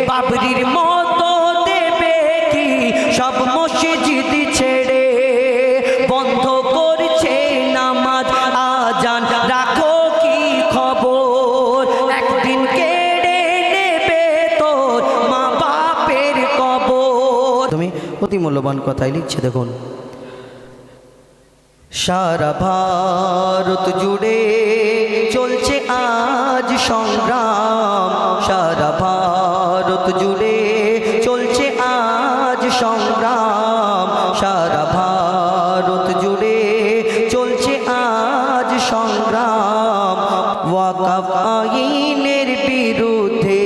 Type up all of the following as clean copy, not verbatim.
বাবরির মতো দেবে কি সব মসজিদ ছেড়ে, বন্ধ করছে নামাজ আজান, রাখো কি খবর, একদিন কেড়ে নেবে তোর মা বাপের কবর। তুমি অতি মূল্যবান কথাই লিখছে দেখুন। সারা ভারত জুড়ে চলছে আজ সংগ্রাম, সারা ভারত জুড়ে চলছে আজ সংগ্রাম, সারা ভারত জুড়ে চলছে আজ সংগ্রাম। ওয়াকফ আইনের বিরুদ্ধে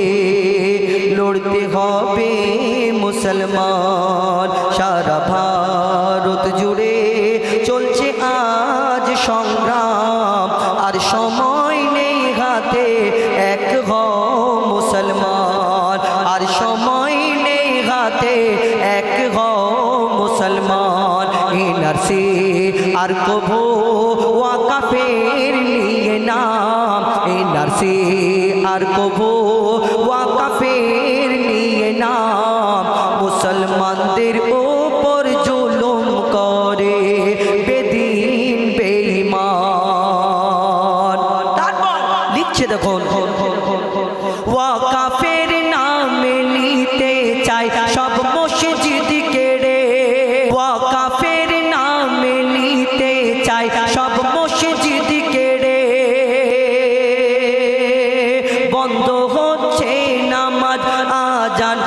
লড়তে হবে মুসলমান, সারা ভারত জুড়ে চলছে আজ সংগ্রাম। আর সময় নেই হাতে এক হও মুসলমান, আর সময় নেই হাতে এক হও মুসলমান। এনআরসি আর কভু ওয়াকফের নিয়ে নাম, এনআরসি আর কভু ওয়াকফের নিয়ে নাম। মুসলমানদের উপর জুলুম করে বেদিন বেঈমান। তারপর লিখছে দেখুন, ওয়াকফের নামে নিতে চাই সব মসজিদ কেড়ে, ওয়াকফের নামে নিতে চাই সব মসজিদ কেড়ে, বন্ধ হচ্ছে নামাজ আজান,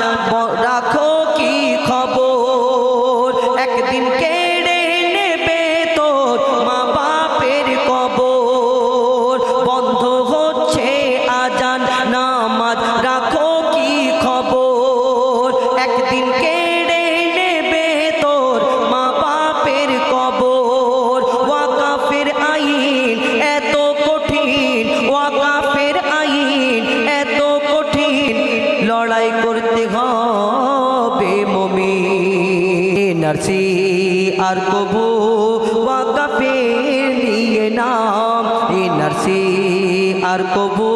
রাখো কি খবর, একদিন কেড়ে নেবে তোর মা বাপের কবর, বন্ধ হচ্ছে আজান নামাজ, রাখো কি খবর, একদিন কেড়ে নেবে তোর মা বাপের কবর। ওয়াকফের আইন এত কঠিন, ওয়াকফের আইন এত কঠিন, লড়াই করতে হবে মুমিন। এনআরসি আর কভু ওয়াকফের নিয়ে নাম, এনআরসি আর কভু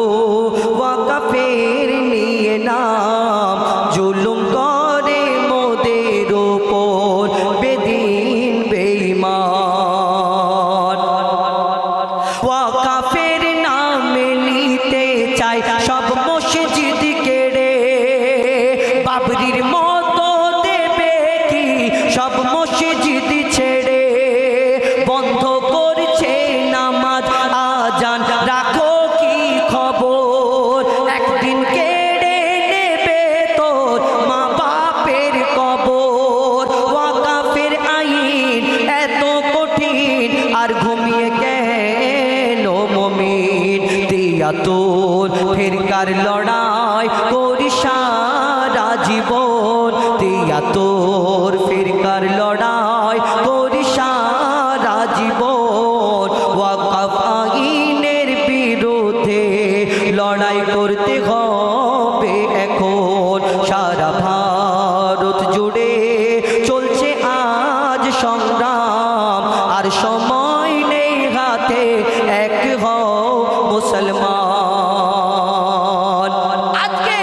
ওয়াকফের নিয়ে নাম। জুলুম করে মোদের ওপর বেদিন বেঈমান, ওয়াকফের নামে নিতে চাই সব মসজিদ কেড়ে, বাবরির মতো দেবে কি সব মসজিদ ছেড়ে, বন্ধ করছে নামাজ আজান, রাখো কি খবর, একদিন কেড়ে নেবে তোর মা বাপের কবর। ওয়াকফের আইন এত কঠিন, আর ঘুমিয়ে গেল মুমিন, তিয়াত্তর ফিরকার লড়াই করি সারা জীবন, তিয়াত্তর ফিরকার লড়াই করি সারা জীবন। ওয়াকফ আইনের বিরুদ্ধে লড়াই করতে হবে এখন, সারা ভারত জুড়ে চলছে আজ সংগ্রাম। আর সময় নেই হাতে এক হও মুসলমান। আজকে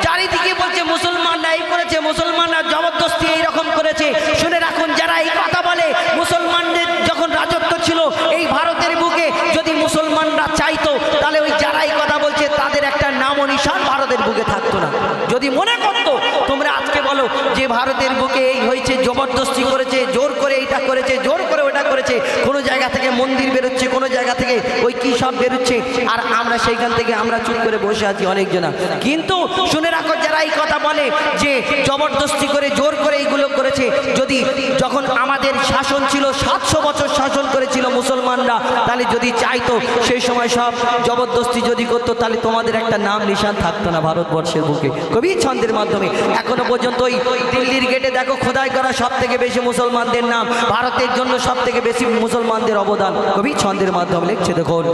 চারিদিকে বলছে মুসলমানরা এই করেছে, মুসলমানরা জবরদস্তি এইরকম করেছে। শুনে রাখুন, যারা এই কথা বলে, মুসলমানদের যখন রাজত্ব ছিল এই ভারতের বুকে, যদি মুসলমানরা চাইতো তাহলে ওই যারা এই কথা বলছে তাদের একটা নাম ও নিশান ভারতের বুকে থাকতো না। যদি মনে করতো, তোমরা আজকে বলো যে ভারতের বুকে এই হয়েছে, জবরদস্তি করেছে, জোর করে এইটা করেছে, জোর করে ওটা করেছে, কোনো জায়গা থেকে মন্দির বেরোচ্ছে, কোনো জায়গা থেকে ওই কি সব বেরোচ্ছে, আর আমরা সেইখান থেকে আমরা চুপ করে বসে আছি অনেকজনা। কিন্তু শুনে রাখো, যারা এই কথা বলে যে জবরদস্তি করে জোর করে এইগুলো করেছে, যদি যখন আমাদের শাসন ছিল 700 বছর শাসন করেছিল মুসলমানরা, তাহলে যদি চাইতো সেই সময় সব জবরদস্তি যদি করতো, তাহলে তোমাদের একটা নাম নিশান থাকতো না ভারতবর্ষের বুকে। কবি ছন্দের মাধ্যমে এখনো পর্যন্ত ওই দিল্লির গেটে দেখো খোদাই করা সব থেকে বেশি মুসলমানদের নাম, ভারতের জন্য সব থেকে বেশি মুসলমানদের অবদান কবি ছন্দের মাধ্যমে লিখছে দেখুন।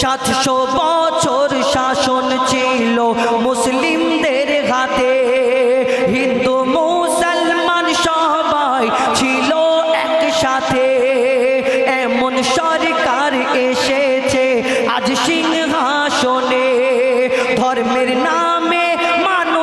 700 বছর শাসন ছিল মুসলিমদের হাতে, হিন্দু মুসলমান সবাই ছিল একসাথে, এমন সরকার এসেছে আজ সিংহাসনে, ধর্মের নামে মানুষ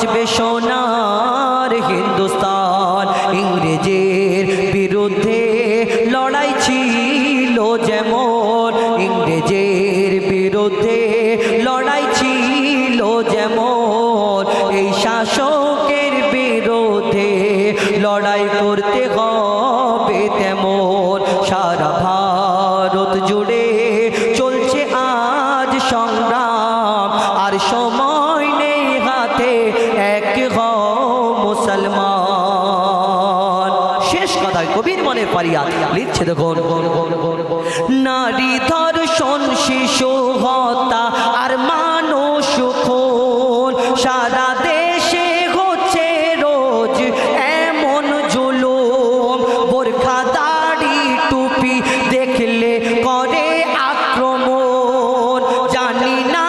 বাঁচবে সোনার হিন্দুস্তান। ইংরেজের বিরুদ্ধে লড়াই ছিল যেমন, ইংরেজের বিরুদ্ধে লড়াই ছিল যেমন, এই শাসকের বিরুদ্ধে লড়াই করতে হবে তেমন। সারা ভারত জুড়ে চলছে আজ সংগ্রাম, আর সময় নেই হাতে, এক হও মুসলমান। শেষ কথায় কবির মনের ফারিয়াদ লিখছে দেখুন, নারী ধর্ষণ, শিশু হত্যা আর মানুষ খুন, সারা দেশে হচ্ছে রোজ এমন জুলুম। বোরখা দাড়ি টুপি দেখলে করে আক্রমণ, জানি না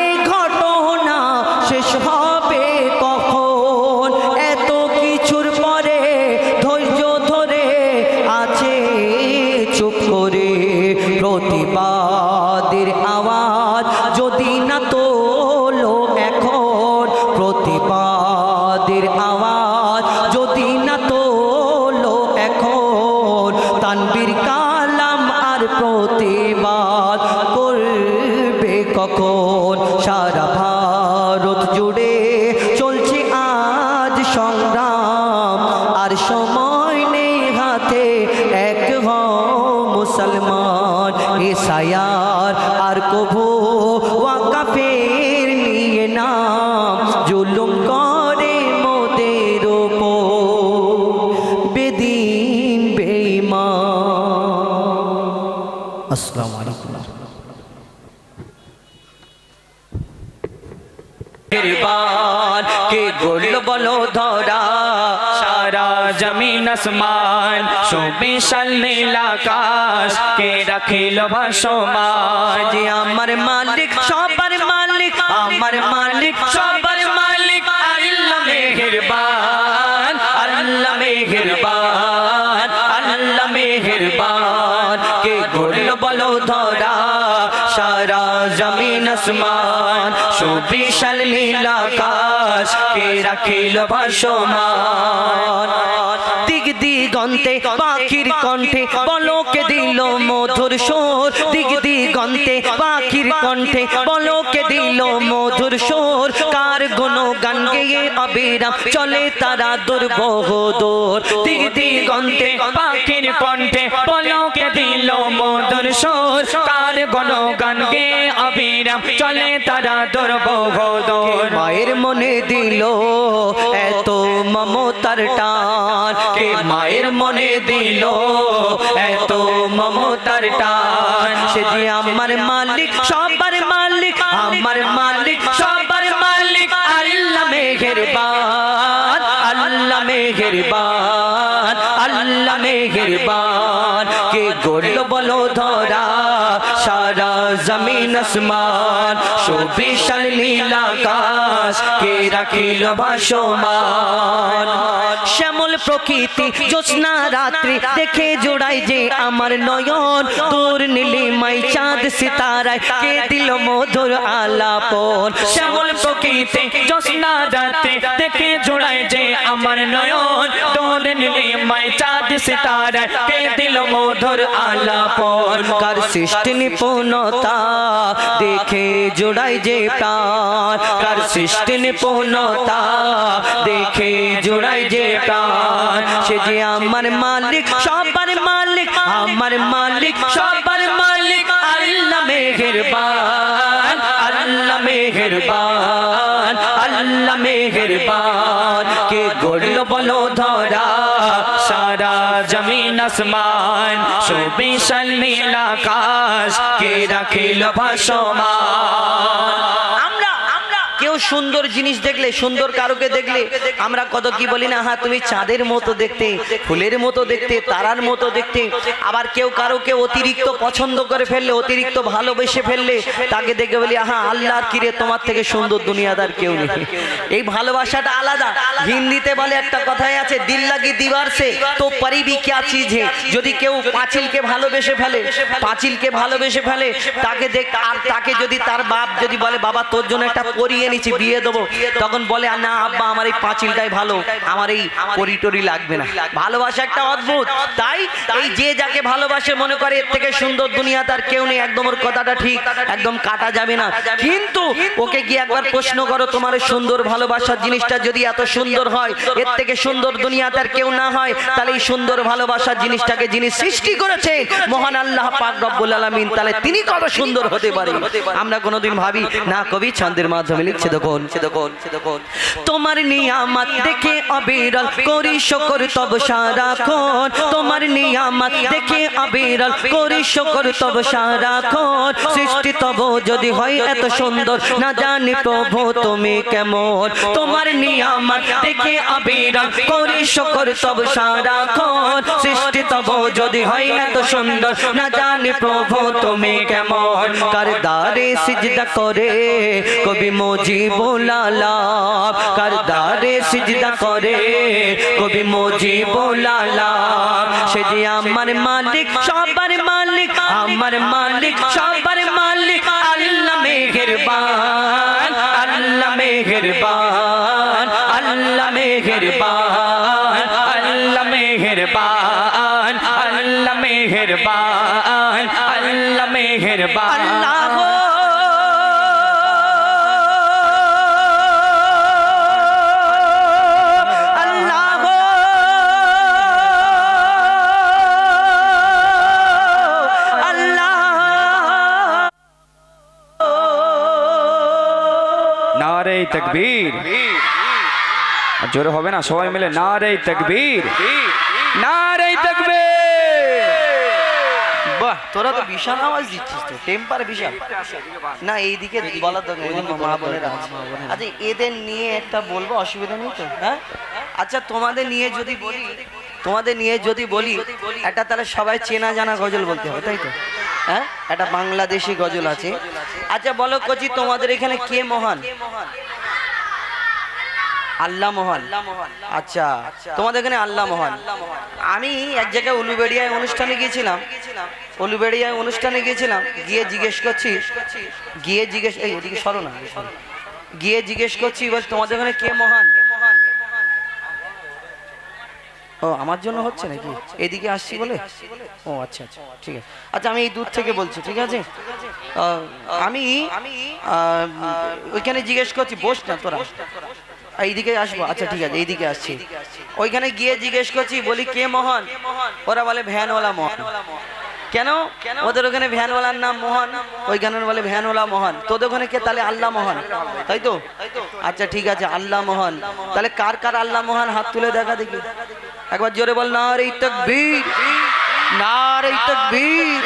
এই ঘটনা শেষ হবে কখন। এত কিছুর পরে ধৈর্য ধরে আছে চুপ করে, প্রতিবাদের আওয়াজ যদি না তোলো এখন, প্রতিবাদের আওয়াজ যদি না তোলো এখন, তানবীর কালাম আর প্রতিবাদ করবে কখন। সারা ভারত জুড়ে চলছে আজ সংগ্রাম, আর সময় নেই হাতে, এক হও মুসলমান। এসায়ার আর কভু ওয়াকাফের নিয়ে নাম, জুলুম করে মোদের ওপর বেদিন বেঈমান। আসসালামু আলাইকুম। गिरबान के गुल बोलो धरा, सारा जमीन आसमान शोभे नील आकाश के रखिल भासमान। যে আমার মালিক সবার মালিক, আমার মালিক सबर मालिक अल्लाह मेहरबान, अल्लाह मेहरबान, अल्लाह मेहरबान के गुल बोलो धरा, सारा जमीन आसमान शोभे नील आकाश के रखिल भासमान। দিক দিগন্তে পাখির কণ্ঠে বলকে দিল মধুর সুর, দিক দিগন্তে পাখির কণ্ঠে বলকে দিল মধুর সুর। কার গুণগান গেয়ে অবিরাম চলে তারা দুর্বহদূর, দিক দিগন্তে পাখির কণ্ঠে পলকে দিল মধুর সুর। কার গণগান গে অবিরাম চলে তারা দুর্বহদূর। মায়ের মনে দিল এত মমতার টান, কে মায়ের মনে দিল এত মমতার টান। সে যে আমার মালিক সবার মালিক, আমার মালিক সবার মালিক আল্লাহ মেহেরবান, আল্লাহ মেহেরবান, আল্লাহ মেহেরবান। কে গড়ল বলো ধরা, সারা জমিন আসমান শোভে নীল আকাশ কে রাখিল ভাসমান। শ্যামল প্রকৃতি জ্যোৎস্না রাত্রি দেখে জোড়াই যে আমার নয়ন, তোর নীলিমাই চাঁদ সিতারায় কে দিল মধুর আলাপন। শ্যামল প্রকৃতি জ্যোৎস্না রাতে দেখে জোড়ায় যে আমার নয়ন, তোর নীলিমায় চাঁদ সিতারা কে দিল মধুর আলাপন। কার সৃষ্টি নিপুণতা দেখে জোড়াই যে প্রাণ, কার সৃষ্টি নিপুণতা দেখে জোড়াই যে প্রাণ। সে যে আমার মালিক সবার মালিক, আমার মালিক সবার মালিক আল্লাহ মেহেরবান, আল্লাহ মেহেরবান, আল্লাহ মেহেরবান। কে গড়ল বলো ধরা, সারা জমিন আসমান শোভে নীল আকাশ কে রাখিল ভাসমান। কেউ সুন্দর জিনিস দেখলে, সুন্দর কারুকে দেখলে আমরা কত কি বলি না, হ্যাঁ তুমি চাঁদের মতো দেখতে, ফুলের মতো দেখতে, তারার মতো দেখতে। আবার কেউ কারুকে অতিরিক্ত পছন্দ করে ফেললে, অতিরিক্ত ভালোবেসে ফেললে তাকে দেখে বলি হ্যাঁ আল্লাহর কিরে তোমার থেকে সুন্দর দুনিয়াদার কেউ নেই। এই ভালোবাসাটা আলাদা। হিন্দিতে বলে একটা কথাই আছে, দিল লাগি দিবার সে তো পরিবি ক্যা চিজ হে। যদি কেউ পাঁচিলকে ভালোবেসে ফেলে, পাঁচিলকে ভালোবেসে ফেলে, তাকে দেখ, আর তাকে যদি তার বাপ যদি বলে বাবা তোর জন্য একটা পরি এনেছি, দিয়েছি বিয়ে দেবো, তখন বলে না আব্বা আমার এই পাঁচিলটাই ভালো, আমার এই পরিটরি লাগবে না। ভালোবাসা একটা অদ্ভুত। তাই এই যে যাকে ভালোবাসে মনে করে এর থেকে সুন্দর দুনিয়া তার কেউ নেই। একদম ওর কথাটা ঠিক, একদম কাটা যাবে না। কিন্তু ওকে গিয়ে একবার প্রশ্ন করো, তোমার এই সুন্দর ভালোবাসার জিনিসটা যদি এত সুন্দর হয়, এর থেকে সুন্দর দুনিয়া তার কেউ না হয়, তাহলে এই সুন্দর ভালোবাসার জিনিসটাকে যিনি সৃষ্টি করেছে মহান আল্লাহ পাক রব্বুল আলামিন, তাহলে তিনি কত সুন্দর হতে পারে। আমরা কোনোদিন ভাবি না। কবি ছন্দের মাধ্যমে লিখছে দেখুন, তোমার নিয়ামত দেখে অবিরল করি শুকর তব সারাক্ষণ, তোমার নিয়ামত দেখে অবিরল করি শুকর তব সারাক্ষণ, সৃষ্টি তব যদি হয় এত সুন্দর না জানি প্রভু তুমি কেমন, তোমার নিয়ামত দেখে অবিরল করি শুকর তব সারাক্ষণ, সৃষ্টি তব যদি হয় এত সুন্দর না জানি প্রভু তুমি কেমন, কার দারে সিজদা করে কবি মুজিবুল আলাম, কার দারে সিজদা করে কবি মুজিবুল আলাম, সে যে আমার মালিক সবার মালিক, আমার মালিক সবার মালিক, আল্লাহ মেহেরবান, আল্লাহ মেহেরবান, আল্লাহ মেহেরবান, আল্লাহ মেহেরবান, আল্লাহ মেহেরবান, আল্লাহ মেহেরবান। नारे तकबीर, जोर হবে না, সবাই মিলে नारे तकबीर, नारे तकबीर। বাহ, তোরা তো বিশাল আওয়াজ দিচ্ছিস, তো টেম্পার বিশাল না। এইদিকে বলার দরকার নেই, মা বোনেরা আছে। আচ্ছা এদের নিয়ে একটা বলবো, অসুবিধা নেই তো? হ্যাঁ আচ্ছা, তোমাদের নিয়ে যদি বলি, তোমাদের নিয়ে যদি বলি একটা, তাহলে সবাই চেনা জানা গজল বলতে হবে, তাই তো? হ্যাঁ, একটা বাংলাদেশি গজল আছে। আচ্ছা বলো কচি, তোমাদের এখানে কে মহান? আল্লাহ মহান। আচ্ছা তোমাদের এখানে আল্লাহ মহান। আমি এক জায়গায় উলুবেড়িয়ায় অনুষ্ঠানে গিয়েছিলাম, উলুবেড়িয়ায় অনুষ্ঠানে গিয়েছিলাম, গিয়ে জিজ্ঞেস করছি, এই এদিকে সরো না, গিয়ে জিজ্ঞেস করছি বল তোমাদের এখানে কে মহান? ও আমার জন্য হচ্ছে নাকি, এদিকে আসছি বলে? ও আচ্ছা আচ্ছা ঠিক আছে। আচ্ছা আমি এই দূর থেকে বলছি, ঠিক আছে? আমি ওইখানে জিজ্ঞেস করছি, বস না তোরা, এইদিকে আসবো। আচ্ছা ঠিক আছে, এইদিকে আসছি। ওইখানে গিয়ে জিজ্ঞেস করছি, বলি কে মহান? ওরা বলে ভ্যানওয়ালা মহান। কেন? ওদের ওখানে ভ্যানওয়ালার নাম মোহন, ওইখানে বলে ভ্যানওয়ালা মহান। তোদের ওখানে কে? তাহলে আল্লাহ মহান, তাই তো? আচ্ছা ঠিক আছে, আল্লাহ মহান। তাহলে কার কার আল্লাহ মহান হাত তুলে দেখা দেখি, একবার জোরে বল, নারে তাকবীর, নারে তাকবীর।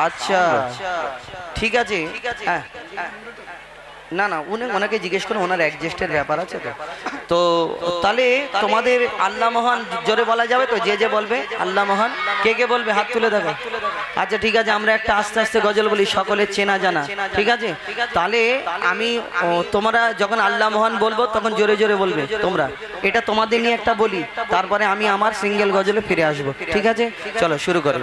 আচ্ছা ঠিক আছে, হ্যাঁ না না, ওনাকে জিজ্ঞেস করুন, ওনার অ্যাডজাস্টের ব্যাপার আছে তো। তো তাহলে তোমাদের আল্লাহ মহান জোরে বলা যাবে তো? যে যে বলবে আল্লাহ মহান, কে কে বলবে হাত তুলে দেখো। আচ্ছা ঠিক আছে, আমরা একটা আস্তে আস্তে গজল বলি, সকলের চেনা জানা, ঠিক আছে? তাহলে আমি তোমরা যখন আল্লাহ মহান বলবো তখন জোরে জোরে বলবে তোমরা। এটা তোমাদের নিয়ে একটা বলি, তারপরে আমি আমার সিঙ্গেল গজলে ফিরে আসবো, ঠিক আছে? চলো শুরু করো।